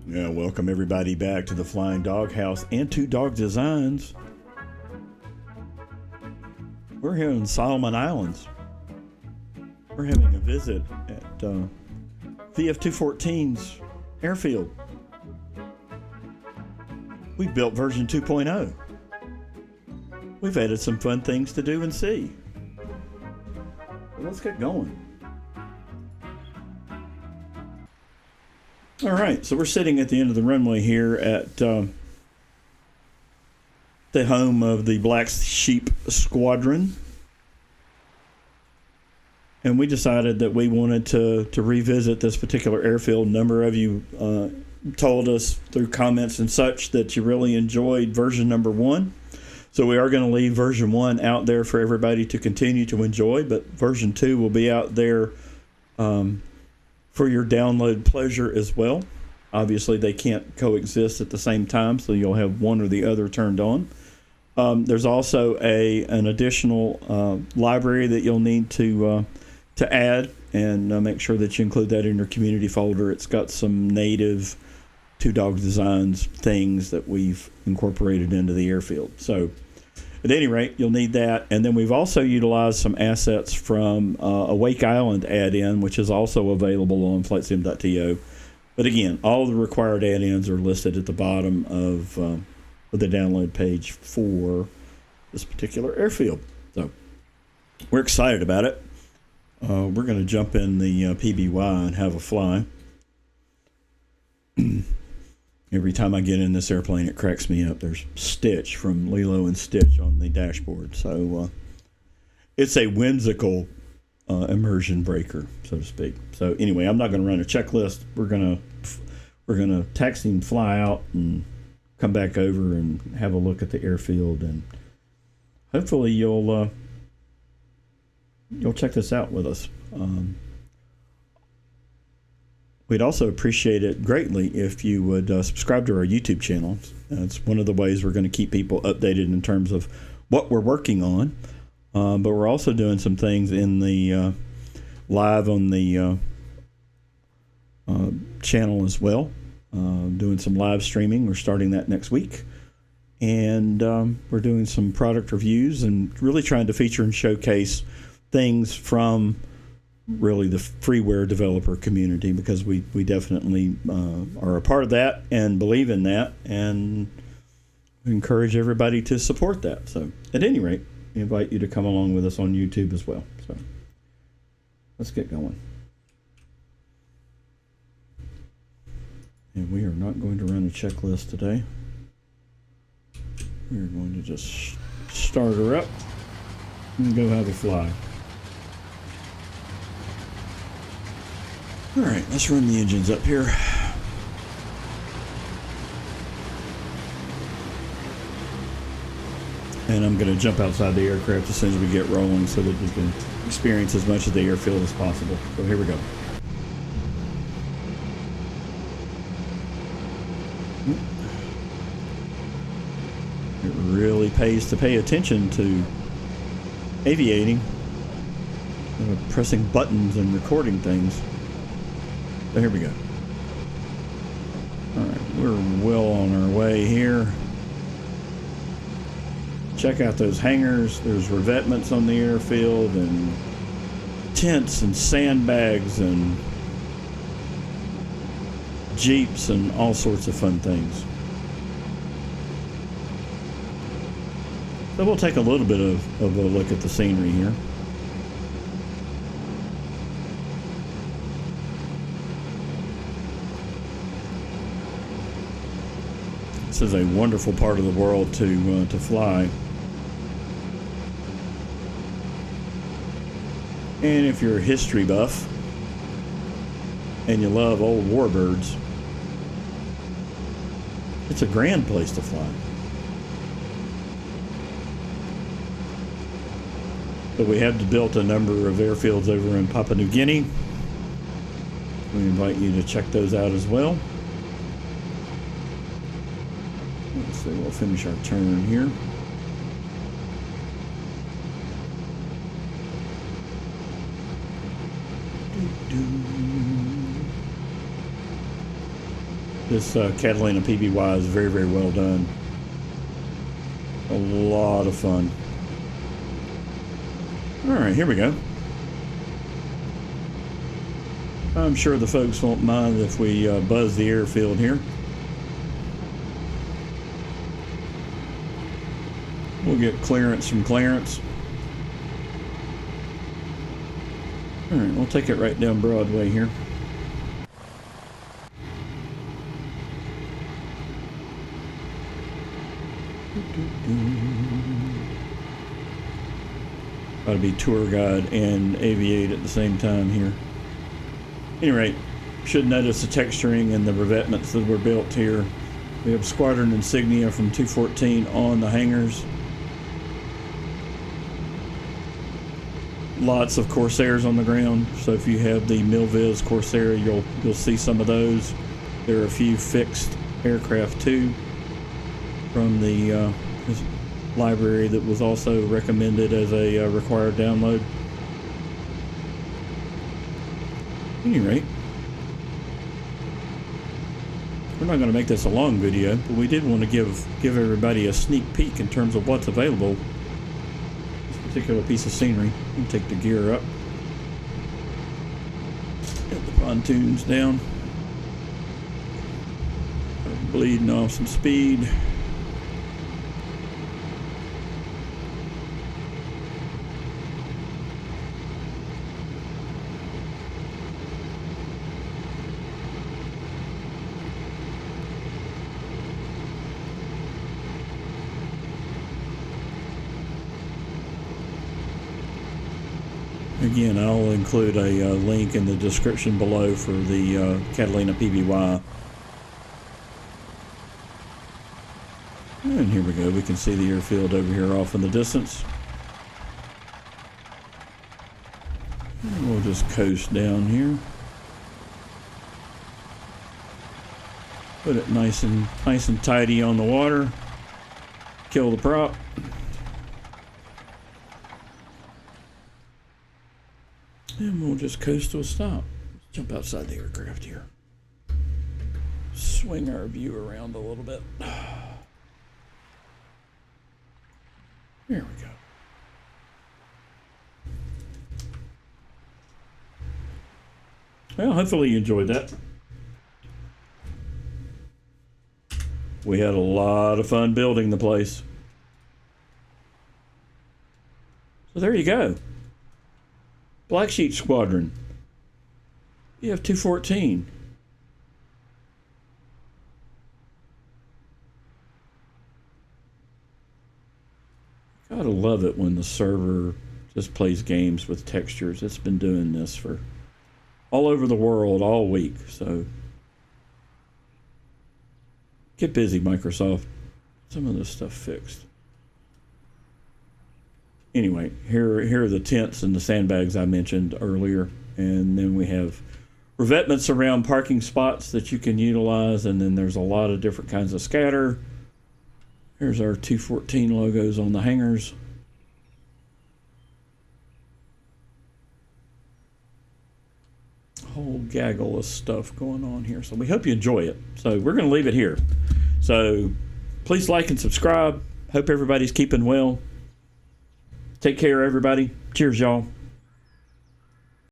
Yeah, welcome everybody back to the Flying Doghouse and Two Dog Designs. We're here in Solomon Islands. We're having a visit at VF-214's Airfield. We built version 2.0. We've added some fun things to do and see. Let's get going. All right, so we're sitting at the end of the runway here at the home of the Black Sheep Squadron. And we decided that we wanted to revisit this particular airfield. A number of you told us through comments and such that you really enjoyed version number 1. So we are going to leave version 1 out there for everybody to continue to enjoy, but version 2 will be out there for your download pleasure as well. Obviously, they can't coexist at the same time, so you'll have one or the other turned on. There's also an additional library that you'll need to add, and make sure that you include that in your community folder. It's got some native Two Dog Designs things that we've incorporated into the airfield. So at any rate, you'll need that. And then we've also utilized some assets from a Wake Island add-in, which is also available on Flightsim.to. But again, all the required add-ins are listed at the bottom of the download page for this particular airfield. So we're excited about it. We're going to jump in the PBY and have a fly. Every time I get in this airplane, it cracks me up. There's Stitch from Lilo and Stitch on the dashboard. So it's a whimsical immersion breaker, so to speak. So anyway, I'm not going to run a checklist. We're gonna taxi and fly out and come back over and have a look at the airfield, and hopefully you'll check this out with us. We'd also appreciate it greatly if you would subscribe to our YouTube channel. It's one of the ways we're going to keep people updated in terms of what we're working on. But we're also doing some things in the live on the channel as well. Doing some live streaming. We're starting that next week. And we're doing some product reviews and really trying to feature and showcase things from really the freeware developer community, because we definitely are a part of that and believe in that, and encourage everybody to support that. So at any rate, we invite you to come along with us on YouTube as well. So let's get going. And we are not going to run a checklist today. We're going to just start her up and go have a fly. All right, let's run the engines up here. And I'm going to jump outside the aircraft as soon as we get rolling so that we can experience as much of the airfield as possible. So here we go. It really pays to pay attention to aviating, pressing buttons and recording things. So here we go. All right, we're well on our way here. Check out those hangars. There's revetments on the airfield and tents and sandbags and jeeps and all sorts of fun things. So we'll take a little bit of a look at the scenery here. This is a wonderful part of the world to fly. And if you're a history buff and you love old warbirds, it's a grand place to fly. But we have built a number of airfields over in Papua New Guinea. We invite you to check those out as well. Let's see, we'll finish our turn here. This Catalina PBY is very, very well done. A lot of fun. Alright, here we go. I'm sure the folks won't mind if we buzz the airfield here. We'll get clearance from Clarence. Alright, we'll take it right down Broadway here. Ought to be tour guide and aviate at the same time here. Any rate, should notice the texturing and the revetments that were built here. We have Squadron insignia from 214 on the hangars. Lots of Corsairs on the ground, so if you have the Milviz Corsair, you'll see some of those. There are a few fixed aircraft too from the library that was also recommended as a required download. At any rate, we're not going to make this a long video, but we did want to give everybody a sneak peek in terms of what's available. Particular piece of scenery. We'll take the gear up. Get the pontoons down. Bleeding off some speed. Again, I'll include a link in the description below for the Catalina PBY. And here we go. We can see the airfield over here off in the distance. And we'll just coast down here. Put it nice and tidy on the water. Kill the prop. And we'll just coast to a stop. Jump outside the aircraft here. Swing our view around a little bit. There we go. Well, hopefully you enjoyed that. We had a lot of fun building the place. So there you go. Black Sheep Squadron. You have 214. Gotta love it when the server just plays games with textures. It's been doing this for all over the world all week, so get busy, Microsoft. Some of this stuff fixed. Anyway, here are the tents and the sandbags I mentioned earlier, and then we have revetments around parking spots that you can utilize, and then there's a lot of different kinds of scatter. Here's our 214 logos on the hangars. Whole gaggle of stuff going on here, so we hope you enjoy it. So we're going to leave it here. So please like and subscribe. Hope everybody's keeping well. Take care, everybody. Cheers, y'all.